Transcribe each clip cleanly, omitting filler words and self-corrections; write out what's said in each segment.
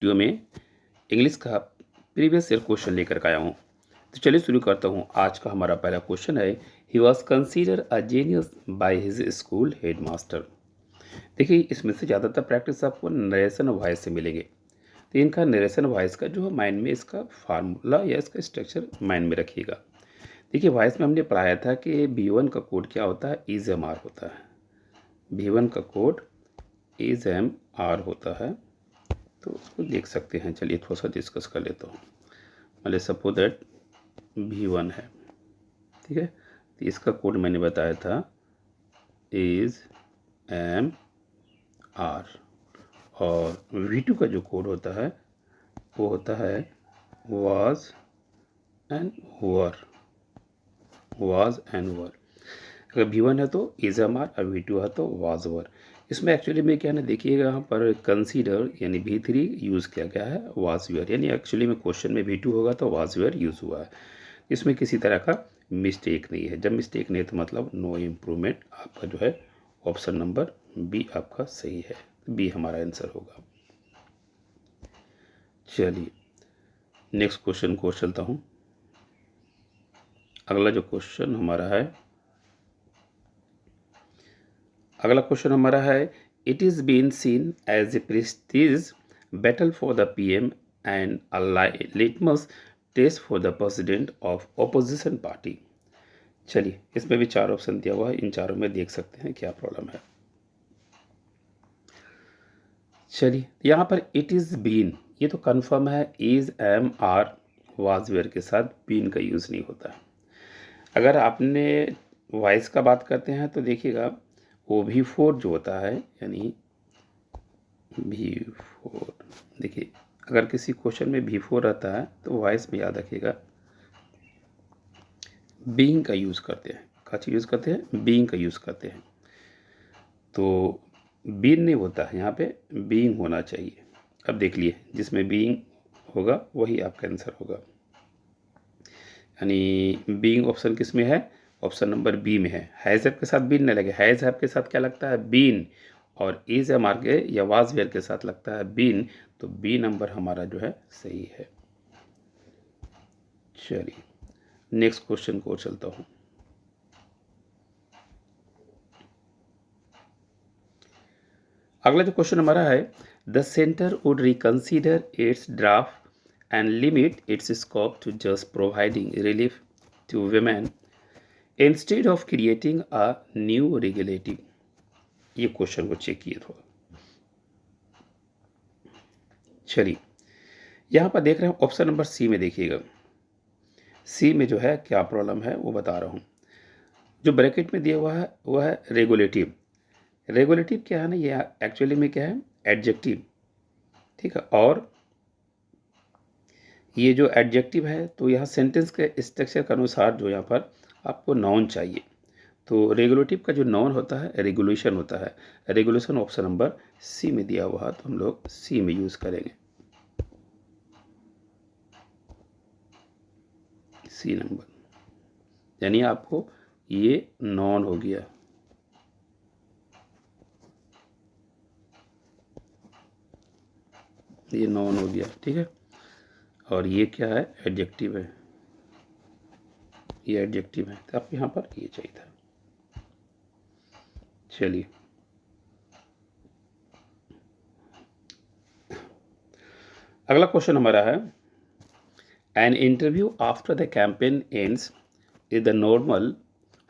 Video में English का previous year question लेकर के आया हूँ। तो चलिए शुरू करता हूँ। आज का हमारा पहला क्वेश्चन है, he was consider a genius by his school head master. देखिए, इसमें से ज़्यादातर प्रैक्टिस आपको नरेशन वॉइस से मिलेंगे। तो इनका नरेशन वॉइस का जो है माइंड में इसका फार्मूला या इसका स्ट्रक्चर माइंड में रखिएगा। देखिए, वॉइस में हमने पढ़ाया था कि V1 का कोड क्या होता है, इज एम आर होता है। V1 का कोड इज एम आर होता है। तो उसको देख सकते हैं। चलिए थोड़ा सा डिस्कस कर लेता हूँ। मान सपोज दैट V1 है, ठीक है। तो इसका कोड मैंने बताया था इज एम आर, और V2 का जो कोड होता है वो होता है was and were. Was and were. अगर V1 है तो इज एम आर और V2 है तो वाज वर। इसमें एक्चुअली में क्या है ना, देखिएगा यहाँ पर कंसीडर यानी V3 यूज़ किया गया है, वाज वेयर, यानी एक्चुअली में क्वेश्चन में V2 होगा तो वाज वेयर यूज़ हुआ है। इसमें किसी तरह का मिस्टेक नहीं है। जब मिस्टेक नहीं है तो मतलब नो इम्प्रूवमेंट। आपका जो है ऑप्शन नंबर बी आपका सही है। बी हमारा आंसर होगा। चलिए नेक्स्ट क्वेश्चन को चलता हूँ। अगला जो क्वेश्चन हमारा है, it is been seen as a prestige battle for the PM and a litmus test for the president of opposition party. चलिए, इसमें भी 4 ऑप्शन दिया हुआ है। इन चारों में देख सकते हैं क्या प्रॉब्लम है। चलिए, यहाँ पर इट इज़ बीन, ये तो कन्फर्म है। Is M R was where के साथ बीन का यूज़ नहीं होता है। अगर आपने वॉइस का बात करते हैं तो देखिएगा V4 जो होता है, यानी V4, देखिए अगर किसी क्वेश्चन में V4 रहता है तो वॉइस में याद रखिएगा बीइंग का यूज़ करते हैं। क्या चीज़ यूज़ करते हैं? बीइंग का यूज़ करते हैं। तो बीन नहीं होता है, यहाँ पे बीइंग होना चाहिए। अब देख लिए, जिसमें बीइंग होगा वही आपका आंसर होगा। यानी बीइंग ऑप्शन किस में है? ऑप्शन नंबर बी में है। हैज़ हैव के साथ बीन नहीं लगे। हैज़ हैव के साथ क्या लगता है? बीन। और इज एम आर के या वाज वेयर के साथ लगता है बीन। तो बी नंबर हमारा जो है सही है। चलिए नेक्स्ट क्वेश्चन को चलता हूँ। अगला जो क्वेश्चन हमारा है, the centre would reconsider its draft and limit its scope to just providing relief to women instead of creating a new regulative. ये क्वेश्चन को चेक किए थोड़ा। चलिए, यहाँ पर देख रहे हैं ऑप्शन नंबर सी में। देखिएगा सी में जो है क्या प्रॉब्लम है वो बता रहा हूँ। जो ब्रैकेट में दिया हुआ है वो है रेगुलेटिव। रेगुलेटिव क्या है ना, ये एक्चुअली में क्या है? एडजेक्टिव, ठीक है। और ये जो एडजेक्टिव है तो यहाँ सेंटेंस के स्ट्रक्चर के अनुसार जो यहाँ पर आपको नाउन चाहिए। तो रेगुलेटिव का जो नाउन होता है रेगुलेशन होता है। रेगुलेशन ऑप्शन नंबर सी में दिया हुआ है, तो हम लोग सी में यूज़ करेंगे। सी नंबर, यानी आपको ये नाउन हो गया। ये नाउन हो गया, ठीक है। और ये क्या है? एडजेक्टिव है। ये एडजेक्टिव है, तो आपको यहाँ पर ये चाहिए था। चलिए अगला क्वेश्चन हमारा है, an interview after the campaign ends is the normal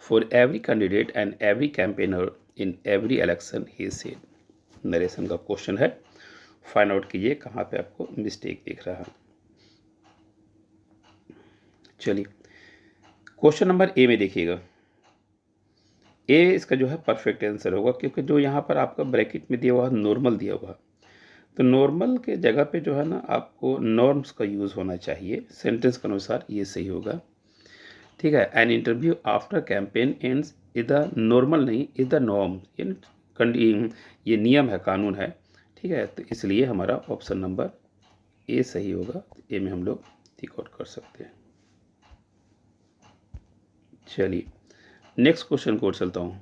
for every candidate and every campaigner in every election, he said. Narration का क्वेश्चन है। फाइंड आउट कीजिए कहाँ पे आपको मिस्टेक दिख रहा है। चलिए क्वेश्चन नंबर ए में देखिएगा। ए इसका जो है परफेक्ट आंसर होगा, क्योंकि जो यहाँ पर आपका ब्रैकेट में दिया हुआ है नॉर्मल दिया हुआ है। तो नॉर्मल के जगह पे जो है ना आपको नॉर्म्स का यूज़ होना चाहिए। सेंटेंस के अनुसार ये सही होगा, ठीक है। An interview after campaign ends is the normal नहीं, इज द नॉर्म, ये नियम है, कानून है, ठीक है। तो इसलिए हमारा ऑप्शन नंबर ए सही होगा। ए में हम लोग टिक आउट कर सकते हैं। चलिए नेक्स्ट क्वेश्चन को चलता हूँ।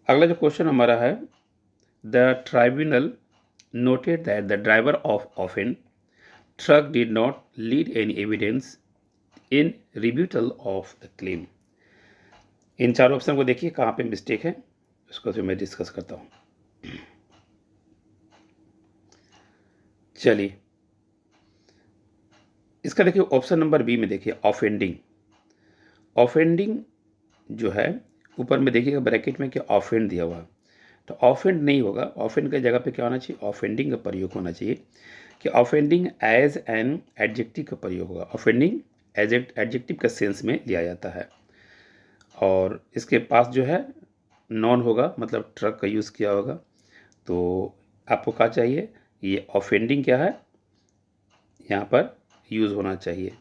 अगला जो क्वेश्चन हमारा है, the tribunal noted that the driver of often truck did not lead any evidence in rebuttal of the claim. इन चार ऑप्शन को देखिए कहाँ पे मिस्टेक है, उसको फिर मैं डिस्कस करता हूँ। चलिए, इसका देखिए ऑप्शन नंबर बी में देखिए ऑफेंडिंग। ऑफेंडिंग जो है ऊपर में देखिएगा ब्रैकेट में क्या ऑफेंड दिया हुआ, तो ऑफेंड नहीं होगा। ऑफेंड की जगह पे क्या होना चाहिए, ऑफेंडिंग का प्रयोग होना चाहिए कि ऑफेंडिंग एज एन एडजेक्टिव का प्रयोग होगा। ऑफेंडिंग एज एडजेक्टिव का सेंस में लिया जाता है और इसके पास जो है नॉन होगा, मतलब ट्रक का यूज़ किया होगा। तो आपको क्या चाहिए, ये ऑफेंडिंग क्या है यहाँ पर यूज़ होना चाहिए,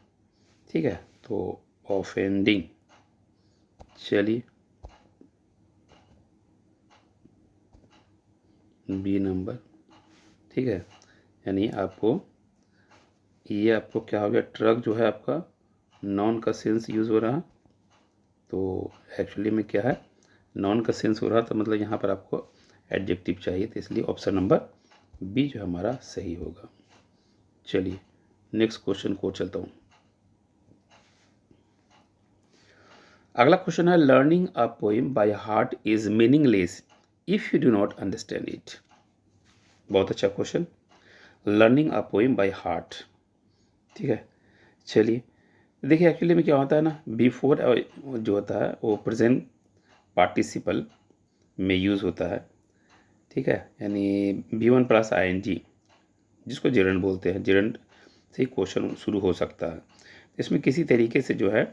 ठीक है। तो ऑफेंडिंग, चलिए बी नंबर, ठीक है। यानी आपको ये आपको क्या हो गया, ट्रक जो है आपका नॉन का सेंस यूज़ हो रहा, तो एक्चुअली में क्या है, नॉन का सेंस हो रहा, तो मतलब यहाँ पर आपको एडजेक्टिव चाहिए, तो इसलिए ऑप्शन नंबर बी जो हमारा सही होगा। चलिए नेक्स्ट क्वेश्चन को चलता हूँ। अगला क्वेश्चन है, learning a poem by heart is meaningless if you do not understand it. बहुत अच्छा question, learning a poem by heart, ठीक है। चलिए देखिए, एक्चुअली में क्या होता है ना, बिफोर जो होता है वो प्रेजेंट पार्टिसिपल में यूज़ होता है, ठीक है। यानी V1 प्लस ING, जिसको जेरेंट बोलते हैं, जेरेंट से क्वेश्चन शुरू हो सकता है। इसमें किसी तरीके से जो है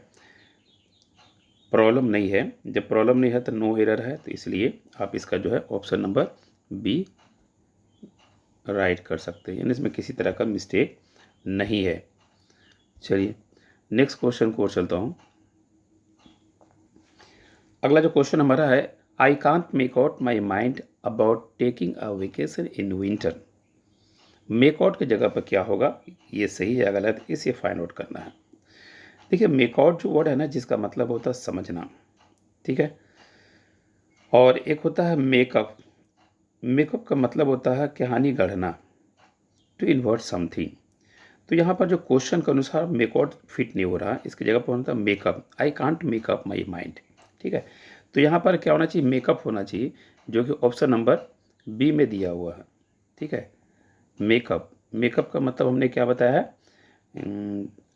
प्रॉब्लम नहीं है, जब प्रॉब्लम नहीं है तो नो एरर है, तो इसलिए आप इसका जो है ऑप्शन नंबर बी राइट कर सकते हैं, यानी इसमें किसी तरह का मिस्टेक नहीं है। चलिए नेक्स्ट क्वेश्चन को चलता हूँ। अगला जो क्वेश्चन हमारा है, I can't make out my mind about taking a vacation in winter. Make out की जगह पर क्या होगा, ये सही है या गलत, इसे फाइंड आउट करना है। देखिए मेक आउट जो वर्ड है ना, जिसका मतलब होता है समझना, ठीक है। और एक होता है मेकअप। मेकअप का मतलब होता है कहानी गढ़ना, टू इन्वर्ट समथिंग। तो यहाँ पर जो क्वेश्चन के अनुसार मेकआउट फिट नहीं हो रहा, इसकी जगह पर होता है makeup, I can't makeup my mind, ठीक है। तो यहाँ पर क्या होना चाहिए, मेकअप होना चाहिए, जो कि ऑप्शन नंबर बी में दिया हुआ है, ठीक है। मेकअप, मेकअप का मतलब हमने क्या बताया है,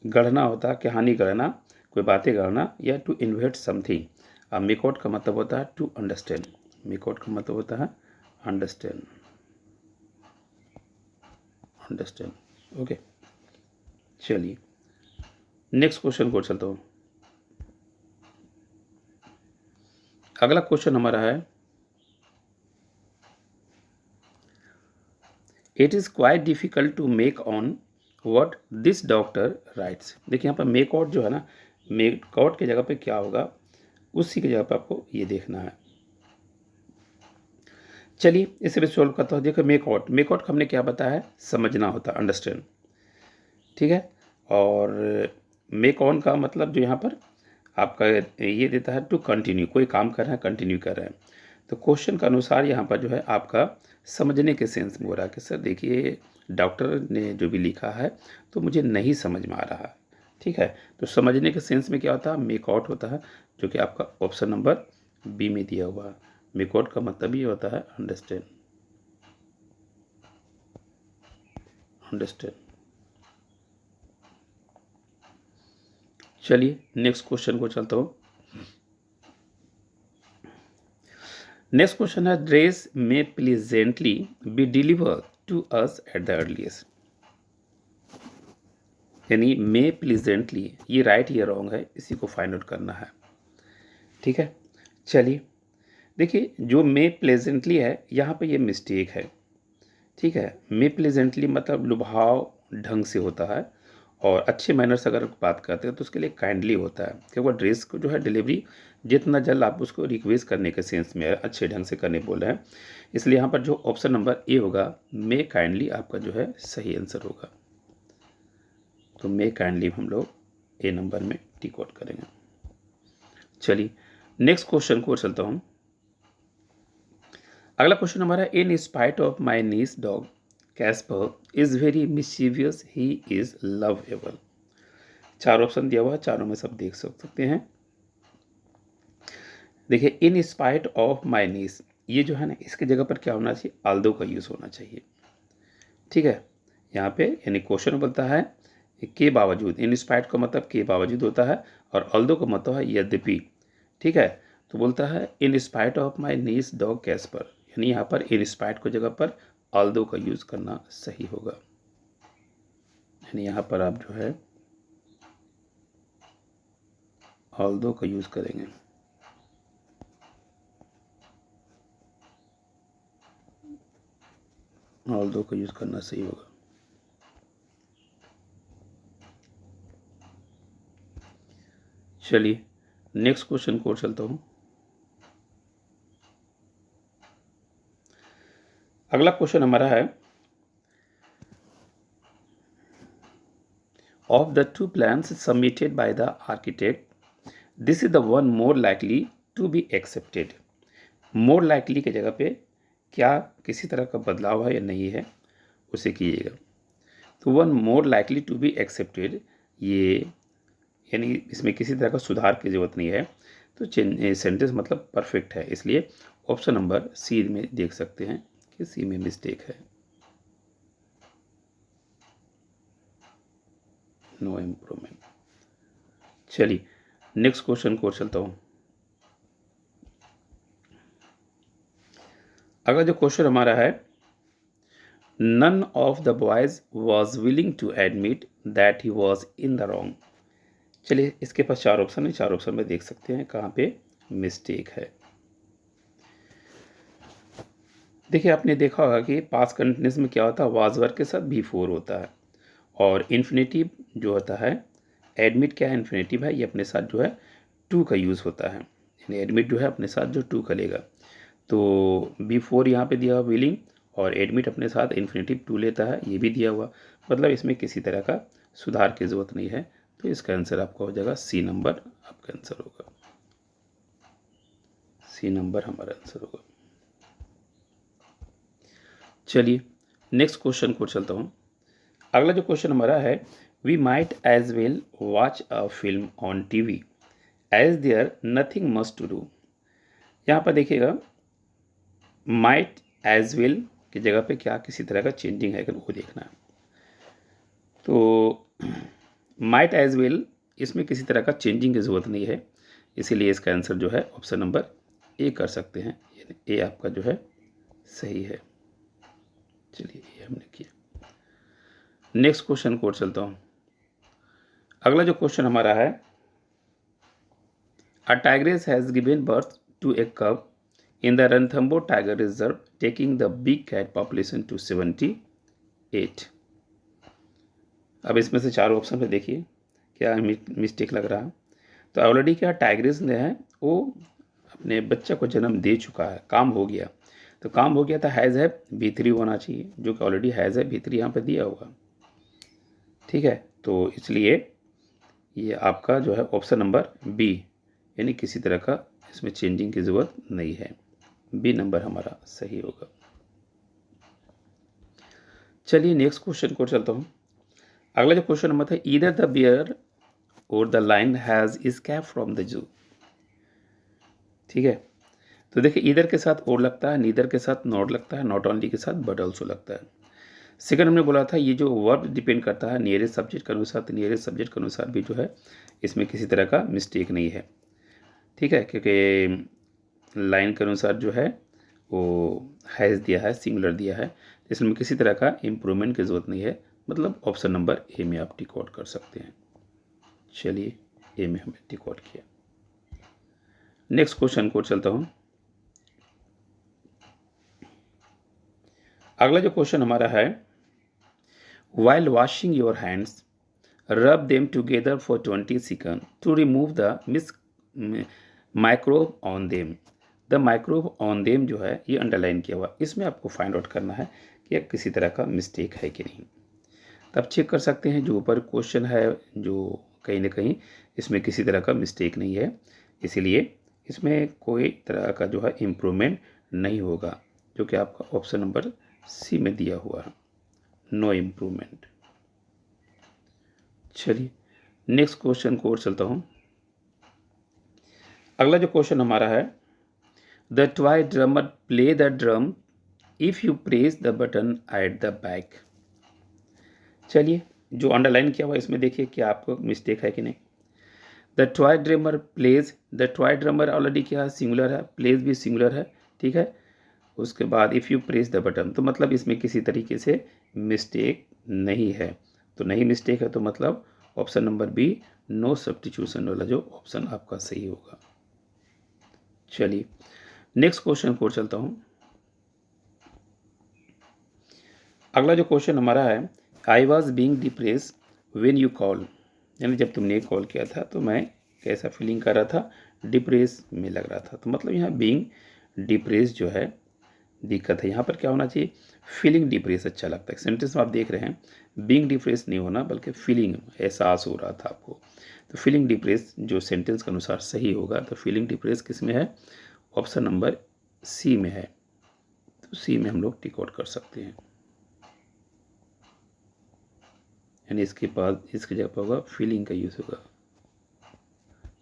गढ़ना होता है, कहानी गढ़ना, कोई बातें गढ़ना, या टू इन्वेट समथिंग। अब मेकआउट का मतलब होता है टू अंडरस्टैंड, मेकआउट का मतलब होता है अंडरस्टैंड, अंडरस्टैंड, ओके। चलिए नेक्स्ट क्वेश्चन को चलता हूँ। अगला क्वेश्चन हमारा है, it is quite difficult to make on what this doctor writes. देखिए यहाँ पर मेक आउट जो है ना, मेक आउट की जगह पे क्या होगा, उसी की जगह पे आपको ये देखना है। चलिए इसे भी सोल्व करता हूँ। देखो मेक आउट हमने क्या बताया है, समझना होता है, अंडरस्टैंड, ठीक है। और मेक ऑन का मतलब जो यहाँ पर आपका ये देता है टू कंटिन्यू, कोई काम कर रहे हैं, कंटिन्यू कर रहे हैं। तो क्वेश्चन के अनुसार यहाँ पर जो है आपका समझने के सेंस में हो रहा है कि सर देखिए डॉक्टर ने जो भी लिखा है तो मुझे नहीं समझ में आ रहा है, ठीक है। तो समझने के सेंस में क्या होता है, मेक आउट होता है, जो कि आपका ऑप्शन नंबर बी में दिया हुआ है। मेक आउट का मतलब ये होता है अंडरस्टैंड, अंडरस्टैंड। चलिए नेक्स्ट क्वेश्चन को चलता हूँ। नेक्स्ट क्वेश्चन है, dress may pleasantly be delivered to us at the earliest. यानी मे प्लीजेंटली, ये राइट या रॉन्ग है, इसी को फाइंड आउट करना है, ठीक है। चलिए देखिए, जो मे प्लेजेंटली है यहाँ पे ये मिस्टेक है, ठीक है। मे प्लेजेंटली मतलब लुभाव ढंग से होता है, और अच्छे मैनर्स अगर बात करते हैं तो उसके लिए काइंडली होता है, क्योंकि ड्रेस को जो है डिलीवरी जितना जल्द आप उसको रिक्वेस्ट करने के सेंस में अच्छे ढंग से करने बोल रहे हैं, इसलिए यहाँ पर जो ऑप्शन नंबर ए होगा, मे काइंडली, आपका जो है सही आंसर होगा। तो मे काइंडली हम लोग ए नंबर में टिक आउट करेंगे। चलिए नेक्स्ट क्वेश्चन को चलता हूँ। अगला क्वेश्चन हमारा, in spite of my niece dog Casper is very mischievous he is lovable. 4 option दिया हुआ है, चारों में सब देख सकते हैं। देखिए, इन स्पाइट ऑफ माई नीस, ये जो है ना, इसकी जगह पर क्या होना चाहिए, आल्दो का यूज़ होना चाहिए। ठीक है, यहाँ पे यानी क्वेश्चन बोलता है के बावजूद, इन स्पाइट का मतलब के बावजूद होता है, और ऑल्दो का मतलब है यद्यपि। ठीक है, तो बोलता है in spite of my niece dog Casper, यानी यहाँ पर इन स्पाइट को जगह पर ऑल्दो का यूज़ करना सही होगा। यानी यहाँ पर आप जो है ऑल्दो का यूज़ करेंगे। ऑल्दो का यूज़ करना सही होगा। चलिए नेक्स्ट क्वेश्चन को चलता हूँ। अगला क्वेश्चन हमारा है, of the two plans submitted by the architect this is the one more likely to be accepted. More likely की जगह पे क्या किसी तरह का बदलाव है या नहीं है, उसे कीजिएगा। तो one more likely to be accepted, ये यानी इसमें किसी तरह का सुधार की ज़रूरत नहीं है, तो सेंटेंस मतलब परफेक्ट है, इसलिए ऑप्शन नंबर सी में देख सकते हैं कि सी में मिस्टेक है, नो इम्प्रूवमेंट। चलिए नेक्स्ट क्वेश्चन को चलता हूँ। अगला जो क्वेश्चन हमारा है, none of the boys was willing to admit that he was in the wrong. चलिए इसके पास 4 ऑप्शन है, 4 ऑप्शन में देख सकते हैं कहाँ पे मिस्टेक है। देखिए आपने देखा होगा कि पास्ट कंटिन्यूस में क्या होता है, वाज वर्ब के साथ बी4 होता है, और इन्फिनेटिव जो होता है, एडमिट क्या है, इन्फिनेटिव है, ये अपने साथ जो है टू का यूज़ होता है, यानी एडमिट जो है अपने साथ जो टू का लेगा। तो बी4 यहाँ पे दिया हुआ विलिंग, और एडमिट अपने साथ इन्फिनेटिव टू लेता है, ये भी दिया हुआ, मतलब इसमें किसी तरह का सुधार की ज़रूरत नहीं है। तो इसका आंसर आपका हो जाएगा सी नंबर, आपका आंसर होगा सी नंबर, हमारा आंसर होगा। चलिए नेक्स्ट क्वेश्चन को चलता हूँ। अगला जो क्वेश्चन हमारा है, we might as well watch a film on TV as there nothing must to do. यहाँ पर देखिएगा, माइट एज वेल की जगह पे क्या किसी तरह का चेंजिंग है, वो देखना है। तो माइट एज वेल, इसमें किसी तरह का चेंजिंग की ज़रूरत नहीं है, इसीलिए इसका आंसर जो है ऑप्शन नंबर ए कर सकते हैं, यानी ए आपका जो है सही है। चलिए ये हमने किया। नेक्स्ट क्वेश्चन को चलता हूँ। अगला जो क्वेश्चन हमारा है, a tigress has given birth to a cub in the Ranthambore tiger reserve taking the big cat population to 78। अब इसमें से 4 ऑप्शन पे देखिए क्या मिस्टेक लग रहा है। तो ऑलरेडी क्या टाइग्रेस ने है वो अपने बच्चा को जन्म दे चुका है, काम हो गया। तो काम हो गया था, हैज़ है B3 होना चाहिए, जो कि ऑलरेडी हैज़ है B3 यहाँ पे दिया होगा। ठीक है, तो इसलिए ये आपका जो है ऑप्शन नंबर बी, यानी किसी तरह का इसमें चेंजिंग की ज़रूरत नहीं है, बी नंबर हमारा सही होगा। चलिए नेक्स्ट क्वेश्चन को चलता हूँ। अगला जो क्वेश्चन नंबर था, ईदर द बियर और the line has escaped from the zoo. ठीक है, तो देखिए ईदर के साथ और लगता है, नीदर के साथ नॉट लगता है, नॉट ओनली के साथ बट ऑल्सो लगता है। सेकंड हमने बोला था ये जो वर्ब डिपेंड करता है नियरेस्ट सब्जेक्ट के अनुसार, तो नियरेस्ट सब्जेक्ट के अनुसार भी जो है इसमें किसी तरह का मिस्टेक नहीं है। ठीक है, क्योंकि लाइन के अनुसार जो है वो हैज़ दिया है, सिंगुलर दिया है, इसमें किसी तरह का इम्प्रूवमेंट की ज़रूरत नहीं है, मतलब ऑप्शन नंबर ए में आप टिक आउट कर सकते हैं। चलिए ए में हमने टिक आउट किया। नेक्स्ट क्वेश्चन को चलता हूँ। अगला जो क्वेश्चन हमारा है, while washing your hands rub them together for 20 second to remove the microbe on them. The microbe on them जो है ये अंडरलाइन किया हुआ, इसमें आपको फाइंड आउट करना है कि किसी तरह का मिस्टेक है कि नहीं। तब चेक कर सकते हैं जो ऊपर क्वेश्चन है, जो कहीं ना कहीं इसमें किसी तरह का मिस्टेक नहीं है, इसीलिए इसमें कोई तरह का जो है इम्प्रूवमेंट नहीं होगा, जो कि आपका ऑप्शन नंबर सी में दिया हुआ है, नो इम्प्रूवमेंट। चलिए नेक्स्ट क्वेश्चन को और चलता हूँ। अगला जो क्वेश्चन हमारा है, the toy drummer play the drum if you press the button at the back. चलिए जो अंडरलाइन किया हुआ इसमें देखिए क्या आपको मिस्टेक है कि नहीं। The toy drummer plays, the toy drummer already क्या है, सिंगुलर है, प्लेज भी सिंगुलर है, ठीक है। उसके बाद if you press the button, तो मतलब इसमें किसी तरीके से मिस्टेक नहीं है, तो नहीं मिस्टेक है, तो मतलब option number B no substitution वाला जो ऑप्शन आपका सही होगा। चलिए नेक्स्ट क्वेश्चन को चलता हूँ। अगला जो क्वेश्चन हमारा है, I was being depress when you call, यानी जब तुमने कॉल किया था तो मैं कैसा फीलिंग कर रहा था, डिप्रेस में लग रहा था। तो मतलब यहाँ बींग डिप्रेस जो है दिक्कत है, यहाँ पर क्या होना चाहिए, फीलिंग डिप्रेस अच्छा लगता है। सेंटेंस में आप देख रहे हैं बीइंग डिप्रेस नहीं होना बल्कि फीलिंग, एहसास हो रहा था आपको, तो फीलिंग डिप्रेस जो सेंटेंस के अनुसार सही होगा। तो फीलिंग डिप्रेस किस में है, ऑप्शन नंबर सी में है, तो सी में हम लोग टिक आउट कर सकते हैं, यानी इसके पास इसकी जगह पर होगा फीलिंग का यूज होगा,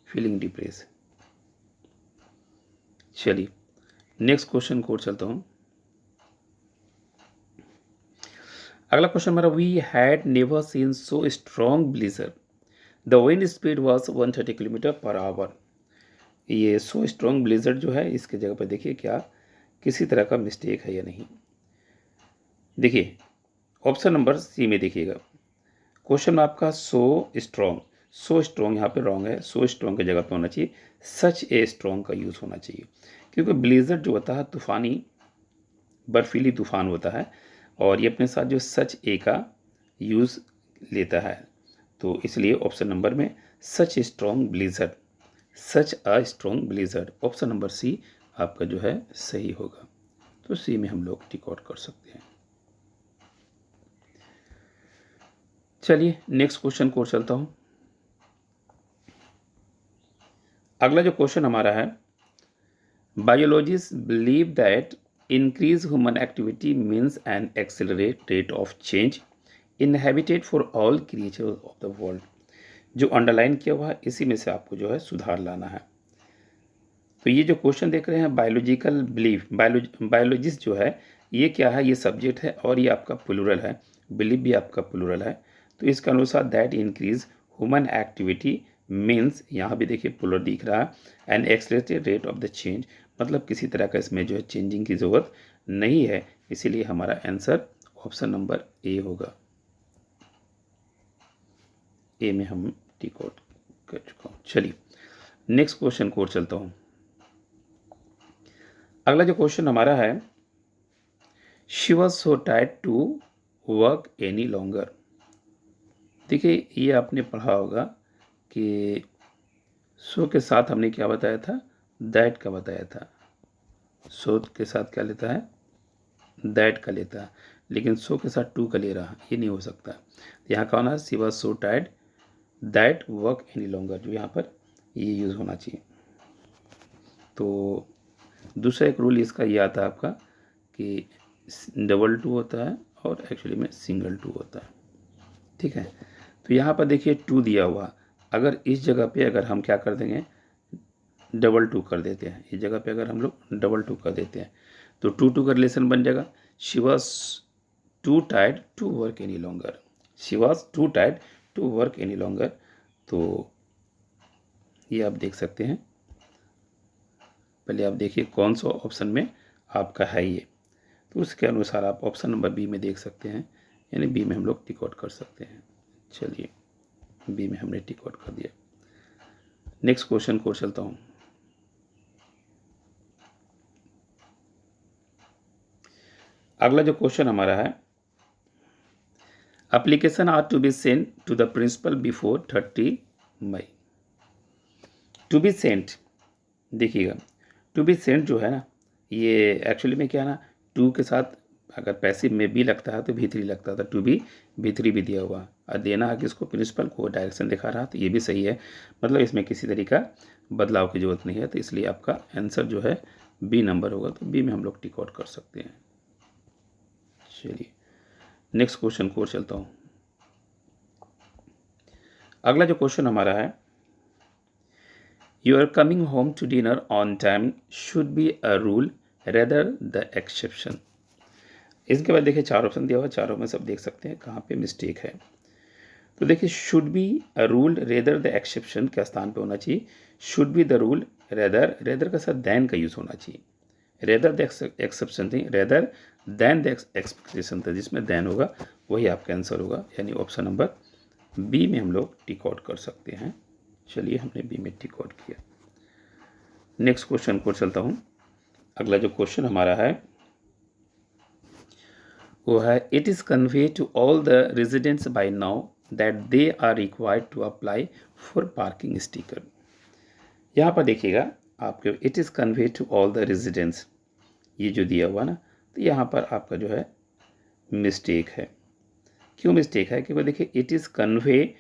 फीलिंग डिप्रेस। चलिए नेक्स्ट क्वेश्चन को चलता हूँ। अगला क्वेश्चन हमारा, we had never seen so strong blizzard, the wind speed was 130 kilometre per hour. ये सो स्ट्रॉन्ग ब्लीजर जो है इसके जगह पर देखिए क्या किसी तरह का मिस्टेक है या नहीं। देखिए ऑप्शन नंबर सी में देखिएगा, क्वेश्चन आपका सो स्ट्रॉन्ग यहाँ पे रॉन्ग है, सो स्ट्रॉन्ग की जगह पे होना चाहिए सच ए स्ट्रॉन्ग का यूज़ होना चाहिए, क्योंकि ब्लेजर जो होता है तूफ़ानी बर्फीली तूफान होता है, और ये अपने साथ जो सच ए का यूज़ लेता है, तो इसलिए ऑप्शन नंबर में such strong blazer, such a strong blazer, option number C आपका जो है सही होगा। तो सी में हम लोग टिक आउट कर सकते हैं। चलिए नेक्स्ट क्वेश्चन को चलता हूँ। अगला जो क्वेश्चन हमारा है, biologist believe that increase human activity means an accelerate rate of change in habitat for all creature of the world. जो अंडरलाइन किया हुआ है इसी में से आपको जो है सुधार लाना है। तो ये जो क्वेश्चन देख रहे हैं बायोलॉजिकल बिलीफ, बायोलॉजिस्ट जो है ये क्या है, ये सब्जेक्ट है और ये आपका प्लूरल है, बिलीव भी आपका प्लूरल है। तो इसके अनुसार that increase human activity means, यहाँ भी देखिए प्लूरल दिख रहा है, N accelerated rate of the change, मतलब किसी तरह का इसमें जो है चेंजिंग की ज़रूरत नहीं है, इसीलिए हमारा आंसर ऑप्शन नंबर ए होगा। ए में हम टिक आउट कर चुका हूँ। चलिए नेक्स्ट क्वेश्चन को चलता हूँ। अगला जो क्वेश्चन हमारा है, she was so tired to work any longer. देखिए ये आपने पढ़ा होगा कि सो के साथ हमने क्या बताया था, दैट का बताया था, सो के साथ क्या लेता है, दैट का लेता है, लेकिन सो के साथ टू का ले रहा, ये नहीं हो सकता। यहाँ का होना है she was so tired that work any longer, जो यहाँ पर ये यूज़ होना चाहिए। तो दूसरा एक रूल इसका ये आता है आपका कि डबल टू होता है और एक्चुअली में सिंगल टू होता है, ठीक है। तो यहाँ पर देखिए टू दिया हुआ, अगर इस जगह पे अगर हम क्या कर देंगे, डबल टू कर देते हैं, इस जगह पे अगर हम लोग डबल टू कर देते हैं तो टू टू का रिलेशन बन जाएगा, she was too tired to work any longer, she was too tired to work any longer. तो ये आप देख सकते हैं, पहले आप देखिए कौन सा ऑप्शन में आपका है ये, तो उसके अनुसार आप ऑप्शन नंबर बी में देख सकते हैं, यानी बी में हम लोग टिक आउट कर सकते हैं। चलिए बी में हमने टिक आउट कर दिया। नेक्स्ट क्वेश्चन को चलता हूँ। अगला जो क्वेश्चन हमारा है, application are to be sent to the principal before 30 May. To be sent, देखिएगा टू बी सेंट जो है ना, ये एक्चुअली में क्या है ना, टू के साथ अगर पैसिव में भी लगता है तो भी3 लगता था, टू बी भी3 भी दिया हुआ, और देना है कि इसको प्रिंसिपल को डायरेक्शन दिखा रहा, तो ये भी सही है, मतलब इसमें किसी तरीका बदलाव की ज़रूरत नहीं है, तो इसलिए आपका आंसर जो है बी नंबर होगा, तो बी में हम लोग टिक आउट कर सकते हैं। चलिए नेक्स्ट क्वेश्चन को चलता हूँ। अगला जो क्वेश्चन हमारा है, your coming home to dinner on time should be a rule rather the exception. इसके बाद देखिए 4 ऑप्शन दिया हुआ है, चारों में सब देख सकते हैं कहाँ पे मिस्टेक है। तो देखिए should be a rule rather the exception के स्थान पे होना चाहिए should be the rule rather, rather के साथ दैन का यूज होना चाहिए। रेदर द एक्सेप्शन थी, रेदर दैन द एक्सपेक्टेशन था, जिसमें दैन होगा वही आपका आंसर होगा, यानी ऑप्शन नंबर बी में हम लोग टिक आउट कर सकते हैं। चलिए हमने बी में टिक आउट किया। नेक्स्ट क्वेश्चन को चलता हूँ। अगला जो क्वेश्चन हमारा है वो है, it is convey to all the residents by now that they are required to apply for parking sticker. यहाँ पर देखिएगा आपके it is convey to all the residents, ये जो दिया हुआ ना, तो यहाँ पर आपका जो है मिस्टेक है। क्यों मिस्टेक है? क्योंकि देखिए it is convey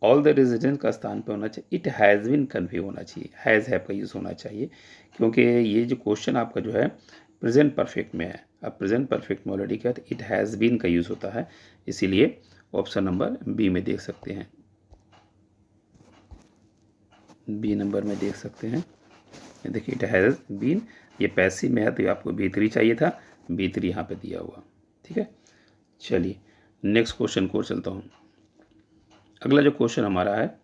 all the resident का स्थान पे होना चाहिए, इट हैज़ बीन कन्वे होना चाहिए, हैज़ हैव का यूज़ होना चाहिए, क्योंकि ये जो क्वेश्चन आपका जो है प्रेजेंट परफेक्ट में है। अब प्रेजेंट परफेक्ट में ऑलरेडी क्या है, इट हैज़ बीन का यूज़ होता है, इसीलिए ऑप्शन नंबर बी में देख सकते हैं, बी नंबर में देख सकते हैं। देखिए इट हैज़ बीन, ये पैसिव में है तो आपको B3 चाहिए था, B3 यहाँ पे दिया हुआ। ठीक है, चलिए नेक्स्ट क्वेश्चन को चलता हूँ। अगला जो क्वेश्चन हमारा है,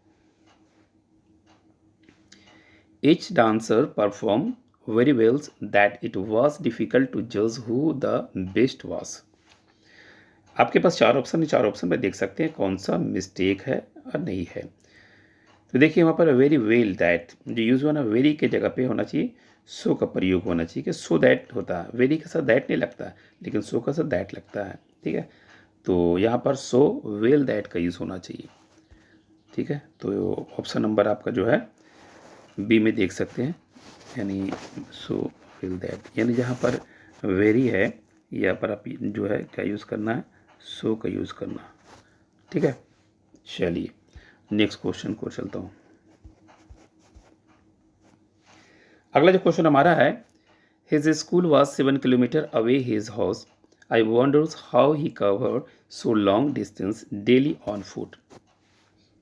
each dancer performed very well that it was difficult to judge who the best was। आपके पास 4 ऑप्शन है, 4 ऑप्शन में देख सकते हैं कौन सा मिस्टेक है और नहीं है। तो देखिए वहाँ पर वेरी वेल दैट जो यूज़ हुआ ना, वेरी के जगह पे होना चाहिए सो का प्रयोग होना चाहिए, कि सो दैट होता है, वेरी के साथ दैट नहीं लगता, लेकिन सो का साथ दैट लगता है। ठीक है, तो यहाँ पर सो वेल दैट का यूज़ होना चाहिए। ठीक है, तो ऑप्शन नंबर आपका जो है बी में देख सकते हैं, यानी सो वेल दैट, यानी जहाँ पर वेरी है यहाँ पर आप जो है क्या यूज़ करना है, सो का यूज़ करना। ठीक है, चलिए नेक्स्ट क्वेश्चन को चलता हूँ। अगला जो क्वेश्चन हमारा है, his school was 7 kilometre away his house, I wonders how he covered so long distance daily on foot.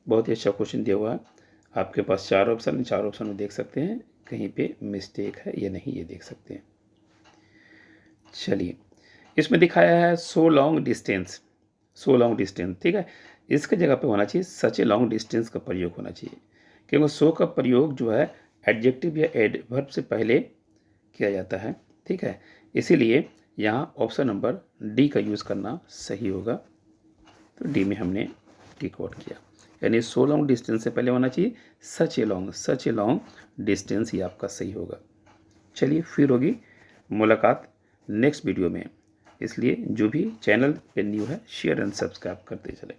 बहुत ही अच्छा क्वेश्चन दिया हुआ है, आपके पास 4 ऑप्शन, 4 ऑप्शन में देख सकते हैं कहीं पे मिस्टेक है या नहीं, ये देख सकते हैं। चलिए इसमें दिखाया है सो लॉन्ग डिस्टेंस, सो लॉन्ग डिस्टेंस। ठीक है, इसके जगह पे होना चाहिए सच ए लॉन्ग डिस्टेंस का प्रयोग होना चाहिए, क्योंकि सो का प्रयोग जो है एडजेक्टिव या एडवर्ब से पहले किया जाता है। ठीक है, इसीलिए यहाँ ऑप्शन नंबर डी का यूज़ करना सही होगा, तो डी में हमने टिक आउट किया, यानी सो लॉन्ग डिस्टेंस से पहले होना चाहिए सच ए लॉन्ग डिस्टेंस, ही आपका सही होगा। चलिए फिर होगी मुलाकात नेक्स्ट वीडियो में, इसलिए जो भी चैनल पे न्यू है शेयर एंड सब्सक्राइब करते चले।